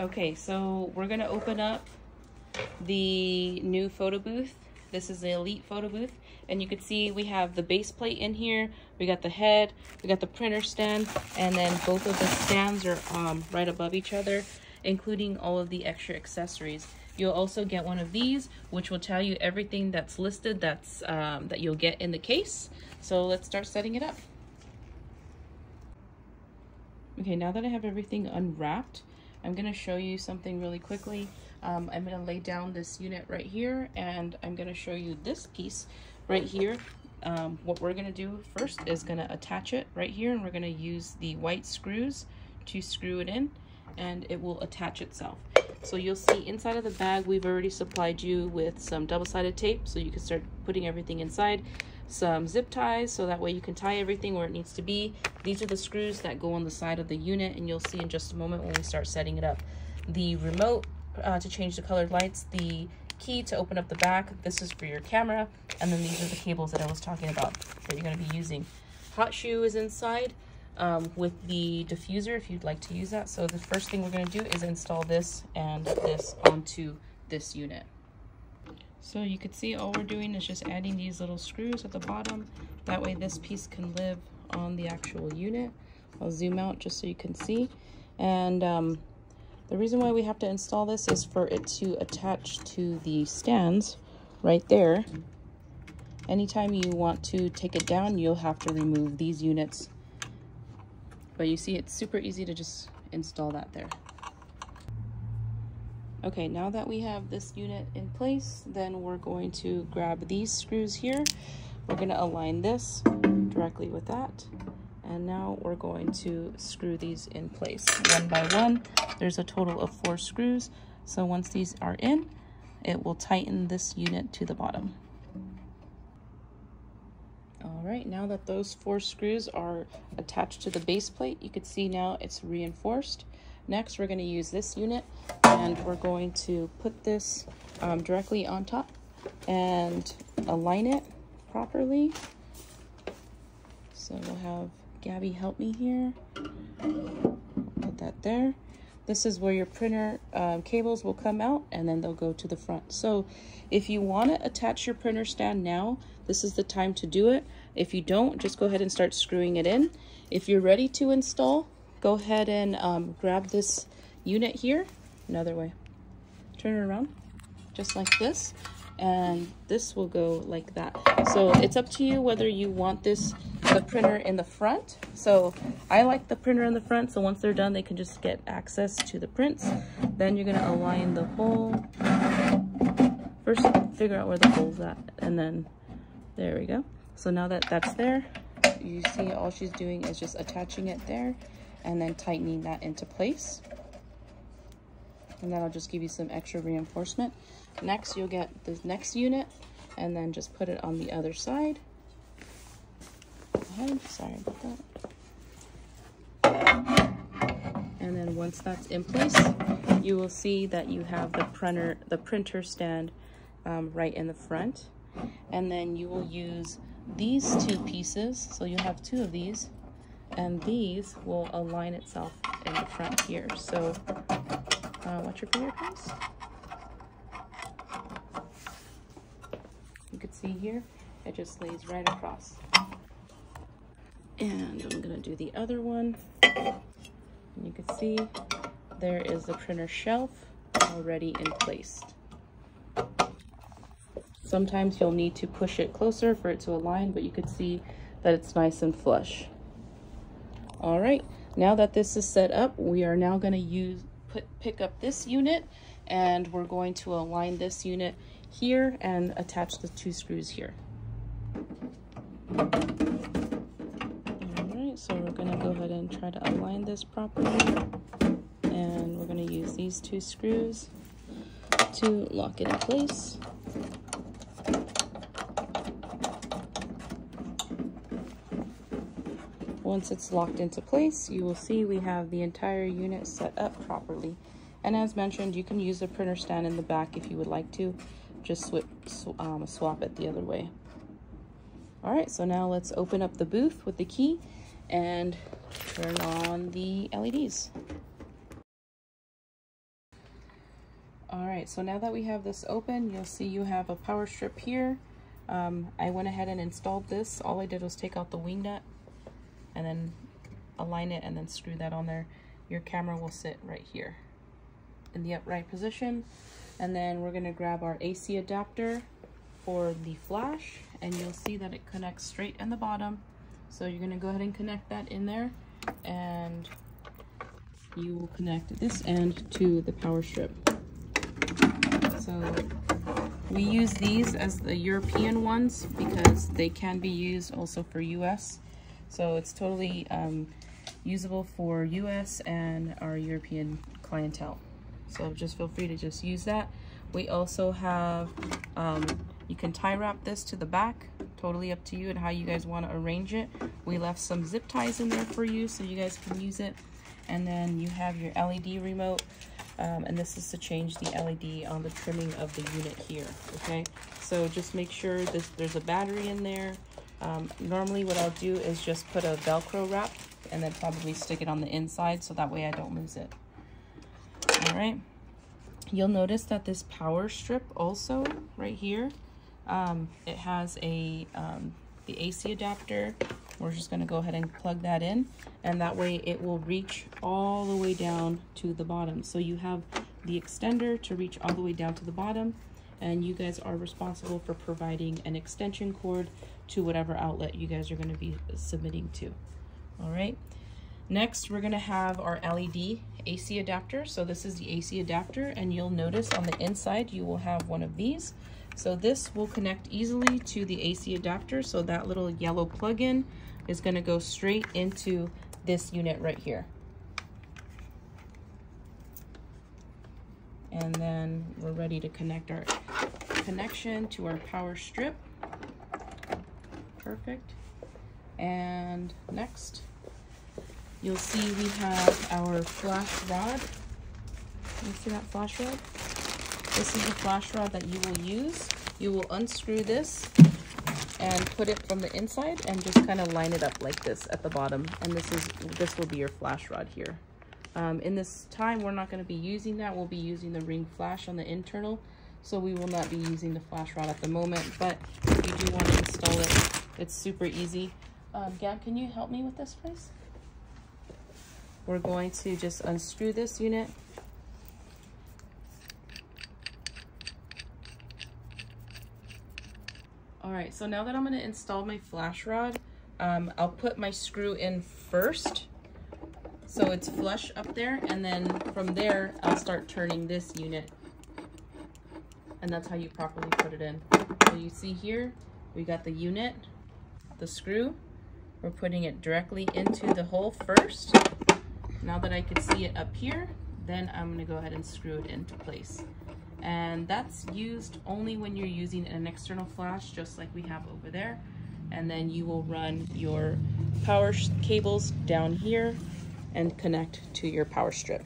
Okay, so we're gonna open up the new photo booth. This is the Elite photo booth, and you can see we have the base plate in here, we got the head, we got the printer stand, and then both of the stands are right above each other, including all of the extra accessories. You'll also get one of these, which will tell you everything that's listed that you'll get in the case. So let's start setting it up. Okay, now that I have everything unwrapped, I'm going to show you something really quickly. I'm going to lay down this unit right here, and I'm going to show you this piece right here. What we're going to do first is going to attach it right here, and we're going to use the white screws to screw it in, and it will attach itself. So you'll see inside of the bag, we've already supplied you with some double-sided tape, so you can start putting everything inside. Some zip ties, so that way you can tie everything where it needs to be. These are the screws that go on the side of the unit, and you'll see in just a moment when we start setting it up. The remote to change the colored lights, the key to open up the back, this is for your camera, and then these are the cables that I was talking about that you're going to be using. Hot shoe is inside with the diffuser if you'd like to use that. So the first thing we're going to do is install this and this onto this unit. So you can see all we're doing is just adding these little screws at the bottom. That way this piece can live on the actual unit. I'll zoom out just so you can see. And the reason why we have to install this is for it to attach to the stands right there. Anytime you want to take it down, you'll have to remove these units. But you see, it's super easy to just install that there. Okay, now that we have this unit in place, then we're going to grab these screws here. We're going to align this directly with that. And now we're going to screw these in place one by one. There's a total of 4 screws. So once these are in, it will tighten this unit to the bottom. All right, now that those 4 screws are attached to the base plate, you can see now it's reinforced. Next, we're going to use this unit, and we're going to put this directly on top and align it properly. So we'll have Gabby help me here. Put that there. This is where your printer cables will come out, and then they'll go to the front. So if you want to attach your printer stand now, this is the time to do it. If you don't, just go ahead and start screwing it in. If you're ready to install, go ahead and grab this unit here. Another way. Turn it around just like this, and this will go like that. So it's up to you whether you want the printer in the front. So I like the printer in the front, so once they're done, they can just get access to the prints. Then you're going to align the hole. First, figure out where the hole's at, and then there we go. So now that that's there, you see all she's doing is just attaching it there and then tightening that into place. And that'll just give you some extra reinforcement. Next, you'll get the next unit and then just put it on the other side. Sorry about that. And then once that's in place, you will see that you have the printer stand right in the front. And then you will use these 2 pieces. So you'll have 2 of these, and these will align itself in the front here. So watch your finger, please. You can see here, it just lays right across. And I'm gonna do the other one. And you can see there is the printer shelf already in place. Sometimes you'll need to push it closer for it to align, but you can see that it's nice and flush. All right, now that this is set up, we are now going to pick up this unit, and we're going to align this unit here and attach the 2 screws here. All right, so we're going to go ahead and try to align this properly, and we're going to use these 2 screws to lock it in place. Once it's locked into place, you will see we have the entire unit set up properly. And as mentioned, you can use the printer stand in the back if you would like to. Just swap it the other way. All right, so now let's open up the booth with the key and turn on the LEDs. All right, so now that we have this open, you'll see you have a power strip here. I went ahead and installed this. All I did was take out the wing nut and then align it and then screw that on there. Your camera will sit right here in the upright position. And then we're gonna grab our AC adapter for the flash, and you'll see that it connects straight in the bottom. So you're gonna go ahead and connect that in there, and you will connect this end to the power strip. So we use these as the European ones because they can be used also for US. So it's totally usable for US and our European clientele. So just feel free to just use that. We also have, you can tie wrap this to the back, totally up to you and how you guys want to arrange it. We left some zip ties in there for you so you guys can use it. And then you have your LED remote, and this is to change the LED on the trimming of the unit here, okay? So just make sure there's a battery in there. Normally what I'll do is just put a Velcro wrap and then probably stick it on the inside so that way I don't lose it. All right, you'll notice that this power strip also right here, it has a the AC adapter. We're just going to go ahead and plug that in, and that way it will reach all the way down to the bottom. So you have the extender to reach all the way down to the bottom, and you guys are responsible for providing an extension cord to whatever outlet you guys are going to be submitting to. All right. Next, we're going to have our LED AC adapter. So this is the AC adapter, and you'll notice on the inside you will have one of these. So this will connect easily to the AC adapter. So that little yellow plug-in is going to go straight into this unit right here. And then we're ready to connect our connection to our power strip. Perfect. And next, you'll see we have our flash rod. Can you see that flash rod? This is the flash rod that you will use. You will unscrew this and put it from the inside and just kind of line it up like this at the bottom. And this will be your flash rod here. In this time, we're not going to be using that. We'll be using the ring flash on the internal. So we will not be using the flash rod at the moment. But if you do want to install it, it's super easy. Gab, can you help me with this, please? We're going to just unscrew this unit. All right, so now that I'm gonna install my flash rod, I'll put my screw in first, so it's flush up there, and then from there, I'll start turning this unit. And that's how you properly put it in. So you see here, we got the unit, the screw. We're putting it directly into the hole first. Now that I can see it up here, then I'm gonna go ahead and screw it into place. And that's used only when you're using an external flash, just like we have over there. And then you will run your power cables down here and connect to your power strip.